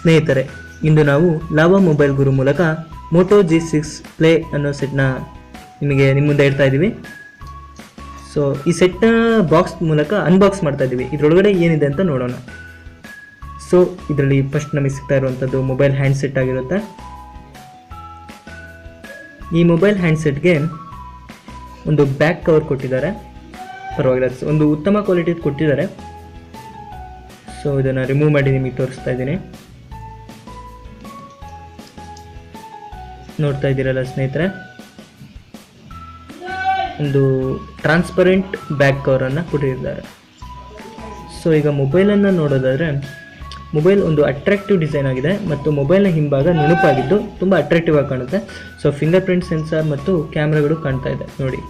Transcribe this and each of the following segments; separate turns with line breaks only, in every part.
ಸ್ನೇಹಿತರೆ, ಇಂದು ನಾವು lava mobile ಗುರು ಮೂಲಕ ಮೋಟೋ G6 ಪ್ಲೇ ಅನ್ನೋ ಸೆಟ್ನ ನಿಮ್ಮ ಮುಂದೆ ಇಡ್ತಾ ಇದ್ದೀವಿ. ಸೊ ಈ ಸೆಟ್ನ ಬಾಕ್ಸ್ ಮೂಲಕ ಅನ್ಬಾಕ್ಸ್ ಮಾಡ್ತಾ ಇದ್ದೀವಿ. ಇದರೊಳಗಡೆ ಏನಿದೆ ಅಂತ ನೋಡೋಣ. ಸೊ ಇದರಲ್ಲಿ ಫಸ್ಟ್ ನಮಗೆ ಸಿಗ್ತಾ ಇರುವಂಥದ್ದು ಮೊಬೈಲ್ ಹ್ಯಾಂಡ್ ಸೆಟ್ ಆಗಿರುತ್ತೆ. ಈ ಮೊಬೈಲ್ ಹ್ಯಾಂಡ್ ಸೆಟ್ಗೆ ಒಂದು ಬ್ಯಾಕ್ ಕವರ್ ಕೊಟ್ಟಿದ್ದಾರೆ, ಪರವಾಗಿಲ್ಲ, ಒಂದು ಉತ್ತಮ ಕ್ವಾಲಿಟಿ ಕೊಟ್ಟಿದ್ದಾರೆ. ಸೊ ಇದನ್ನು ರಿಮೂವ್ ಮಾಡಿ ನಿಮಗೆ ತೋರಿಸ್ತಾ ಇದ್ದೀನಿ. ನೋಡ್ತಾ ಇದ್ದೀರಲ್ಲ ಸ್ನೇಹಿತರೆ, ಒಂದು ಟ್ರಾನ್ಸ್ಪರೆಂಟ್ ಬ್ಯಾಕ್ ಕವರನ್ನು ಕೊಟ್ಟಿದ್ದಾರೆ. ಸೊ ಈಗ ಮೊಬೈಲನ್ನು ನೋಡೋದಾದರೆ, ಮೊಬೈಲ್ ಒಂದು ಅಟ್ರಾಕ್ಟಿವ್ ಡಿಸೈನ್ ಆಗಿದೆ ಮತ್ತು ಮೊಬೈಲ್ನ ಹಿಂಭಾಗ ನುಣುಪಾಗಿದ್ದು ತುಂಬ ಅಟ್ರಾಕ್ಟಿವ್ ಆಗಿ ಕಾಣುತ್ತೆ. ಸೊ ಫಿಂಗರ್ ಪ್ರಿಂಟ್ ಸೆನ್ಸಾರ್ ಮತ್ತು ಕ್ಯಾಮ್ರಾಗಳು ಕಾಣ್ತಾ ಇದೆ ನೋಡಿ.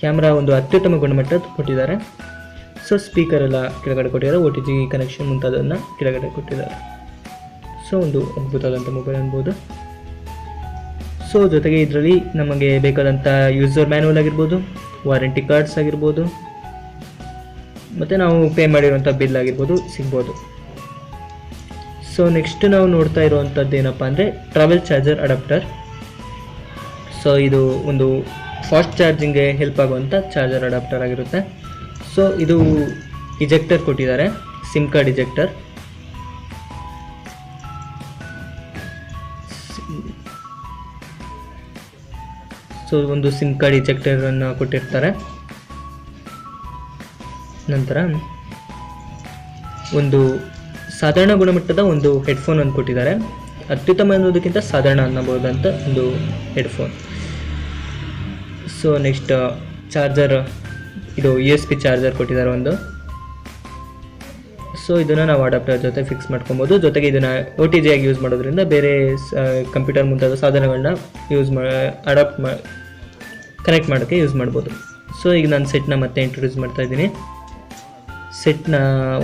ಕ್ಯಾಮ್ರಾ ಒಂದು ಅತ್ಯುತ್ತಮ ಗುಣಮಟ್ಟದ ಕೊಟ್ಟಿದ್ದಾರೆ. ಸೊ ಸ್ಪೀಕರ್ ಎಲ್ಲ ಕೆಳಗಡೆ ಕೊಟ್ಟಿದ್ದಾರೆ, OTG ಕನೆಕ್ಷನ್ ಮುಂತಾದನ್ನು ಕೆಳಗಡೆ ಕೊಟ್ಟಿದ್ದಾರೆ. ಸೊ ಒಂದು ಅದ್ಭುತವಾದಂಥ ಮೊಬೈಲ್ ಅನ್ಬೋದು. ಸೊ ಜೊತೆಗೆ ಇದರಲ್ಲಿ ನಮಗೆ ಬೇಕಾದಂಥ ಯೂಸರ್ ಮ್ಯಾನ್ಯಲ್ ಆಗಿರ್ಬೋದು, ವಾರಂಟಿ ಕಾರ್ಡ್ಸ್ ಆಗಿರ್ಬೋದು, ಮತ್ತು ನಾವು ಪೇ ಮಾಡಿರುವಂಥ ಬಿಲ್ ಆಗಿರ್ಬೋದು ಸಿಗ್ಬೋದು. ಸೊ ನೆಕ್ಸ್ಟ್ ನಾವು ನೋಡ್ತಾ ಇರುವಂಥದ್ದು ಏನಪ್ಪ ಅಂದರೆ ಟ್ರಾವೆಲ್ ಚಾರ್ಜರ್ ಅಡಾಪ್ಟರ್. ಸೊ ಇದು ಒಂದು ಫಾಸ್ಟ್ ಚಾರ್ಜಿಂಗ್ಗೆ ಹೆಲ್ಪ್ ಆಗುವಂಥ ಚಾರ್ಜರ್ ಅಡಾಪ್ಟರ್ ಆಗಿರುತ್ತೆ. ಸೊ ಇದು ಇಜೆಕ್ಟರ್ ಕೊಟ್ಟಿದ್ದಾರೆ, ಸಿಮ್ ಕಾರ್ಡ್ ಇಜೆಕ್ಟರ್. ಸೊ ಒಂದು ಸಿಮ್ ಕಾರ್ಡ್ ಇಜೆಕ್ಟರನ್ನು ಕೊಟ್ಟಿರ್ತಾರೆ. ನಂತರ ಒಂದು ಸಾಧಾರಣ ಗುಣಮಟ್ಟದ ಒಂದು ಹೆಡ್ಫೋನನ್ನು ಕೊಟ್ಟಿದ್ದಾರೆ. ಅತ್ಯುತ್ತಮ ಅನ್ನೋದಕ್ಕಿಂತ ಸಾಧಾರಣ ಅನ್ನಬಹುದಂತ ಒಂದು ಹೆಡ್ಫೋನ್. ಸೊ ನೆಕ್ಸ್ಟ್ ಚಾರ್ಜರ್, ಇದು USB ಚಾರ್ಜರ್ ಕೊಟ್ಟಿದ್ದಾರೆ ಒಂದು. ಸೊ ಇದನ್ನು ನಾವು ಅಡಾಪ್ಟರ್ ಜೊತೆ ಫಿಕ್ಸ್ ಮಾಡ್ಕೊಬೋದು. ಜೊತೆಗೆ ಇದನ್ನು OTG ಆಗಿ ಯೂಸ್ ಮಾಡೋದ್ರಿಂದ ಬೇರೆ ಕಂಪ್ಯೂಟರ್ ಮುಂತಾದ ಸಾಧನಗಳನ್ನ ಕನೆಕ್ಟ್ ಮಾಡೋಕ್ಕೆ ಯೂಸ್ ಮಾಡ್ಬೋದು. ಸೊ ಈಗ ನಾನು ಸೆಟ್ನ ಮತ್ತೆ ಇಂಟ್ರೊಡ್ಯೂಸ್ ಮಾಡ್ತಾ ಇದ್ದೀನಿ. ಸೆಟ್ನ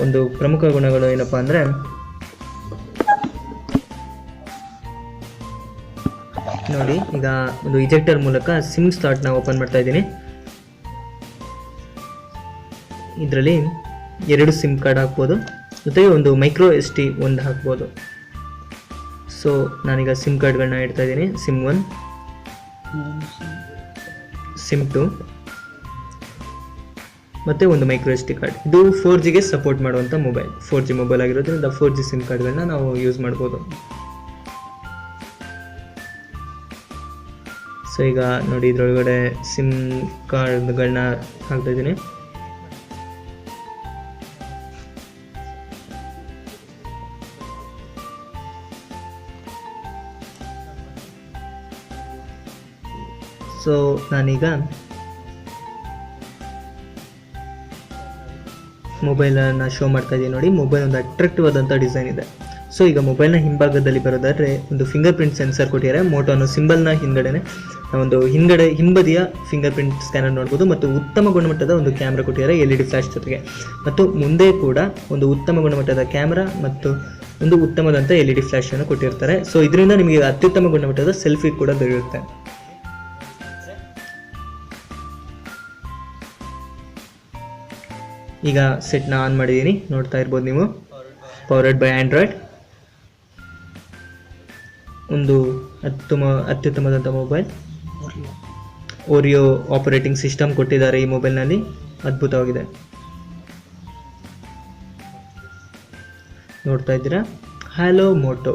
ಒಂದು ಪ್ರಮುಖ ಗುಣಗಳು ಏನಪ್ಪ ಅಂದರೆ, ನೋಡಿ ಈಗ ಒಂದು ಇಜೆಕ್ಟರ್ ಮೂಲಕ ಸಿಮ್ ಸ್ಲಾಟ್ನ ಓಪನ್ ಮಾಡ್ತಾ ಇದ್ದೀನಿ. ಇದರಲ್ಲಿ 2 ಸಿಮ್ ಕಾರ್ಡ್ ಹಾಕ್ಬೋದು, ಜೊತೆಗೆ ಒಂದು ಮೈಕ್ರೋ SD ಒಂದು ಹಾಕ್ಬೋದು. ಸೊ ನಾನೀಗ ಸಿಮ್ ಕಾರ್ಡ್ಗಳನ್ನ ಇಡ್ತಾ ಇದ್ದೀನಿ. ಸಿಮ್ 1, ಸಿಮ್ 2 ಮತ್ತು ಒಂದು ಮೈಕ್ರೋ SD ಕಾರ್ಡ್. ಇದು 4Gಗೆ ಸಪೋರ್ಟ್ ಮಾಡುವಂಥ ಮೊಬೈಲ್, 4G ಮೊಬೈಲ್ ಆಗಿರೋದ್ರಿಂದ 4G ಸಿಮ್ ಕಾರ್ಡ್ಗಳನ್ನ ನಾವು ಯೂಸ್ ಮಾಡ್ಬೋದು. ಸೊ ಈಗ ನೋಡಿ ಇದರೊಳಗಡೆ ಸಿಮ್ ಕಾರ್ಡ್ಗಳನ್ನ ಹಾಕ್ತಾ ಇದ್ದೀನಿ. ಸೊ ನಾನೀಗ ಮೊಬೈಲನ್ನು ಶೋ ಮಾಡ್ತಾ ಇದ್ದೀನಿ ನೋಡಿ. ಮೊಬೈಲ್ ಒಂದು ಅಟ್ರಾಕ್ಟಿವ್ ಆದಂಥ ಡಿಸೈನ್ ಇದೆ. ಸೊ ಈಗ ಮೊಬೈಲ್ನ ಹಿಂಭಾಗದಲ್ಲಿ ಬರೋದಾದರೆ ಒಂದು ಫಿಂಗರ್ ಪ್ರಿಂಟ್ ಸೆನ್ಸರ್ ಕೊಟ್ಟಿದ್ದಾರೆ. ಮೋಟೋ ಅನ್ನೋ ಸಿಂಬಲ್ನ ಹಿಂಬದಿಯ ಫಿಂಗರ್ ಪ್ರಿಂಟ್ ಸ್ಕ್ಯಾನರ್ ನೋಡ್ಬೋದು. ಮತ್ತು ಉತ್ತಮ ಗುಣಮಟ್ಟದ ಒಂದು ಕ್ಯಾಮ್ರಾ ಕೊಟ್ಟಿದ್ದಾರೆ LED ಫ್ಲಾಶ್ ಜೊತೆಗೆ. ಮತ್ತು ಮುಂದೆ ಕೂಡ ಒಂದು ಉತ್ತಮ ಗುಣಮಟ್ಟದ ಕ್ಯಾಮ್ರಾ ಮತ್ತು ಒಂದು ಉತ್ತಮವಾದಂಥ LED ಫ್ಲಾಶನ್ನು ಕೊಟ್ಟಿರ್ತಾರೆ. ಸೊ ಇದರಿಂದ ನಿಮಗೆ ಅತ್ಯುತ್ತಮ ಗುಣಮಟ್ಟದ ಸೆಲ್ಫಿ ಕೂಡ ದೊರೆಯುತ್ತೆ. ಈಗ ಸೆಟ್ನ ಆನ್ ಮಾಡಿದ್ದೀನಿ, ನೋಡ್ತಾ ಇರ್ಬೋದು ನೀವು. ಪವರ್ಡ್ ಬೈ ಆಂಡ್ರಾಯ್ಡ್, ಒಂದು ಅತ್ಯುತ್ತಮವಾದಂಥ ಮೊಬೈಲ್. ಓರಿಯೋ ಆಪರೇಟಿಂಗ್ ಸಿಸ್ಟಮ್ ಕೊಟ್ಟಿದ್ದಾರೆ ಈ ಮೊಬೈಲ್ನಲ್ಲಿ, ಅದ್ಭುತವಾಗಿದೆ. ನೋಡ್ತಾ ಇದ್ದೀರಾ, ಹಲೋ ಮೋಟೋ.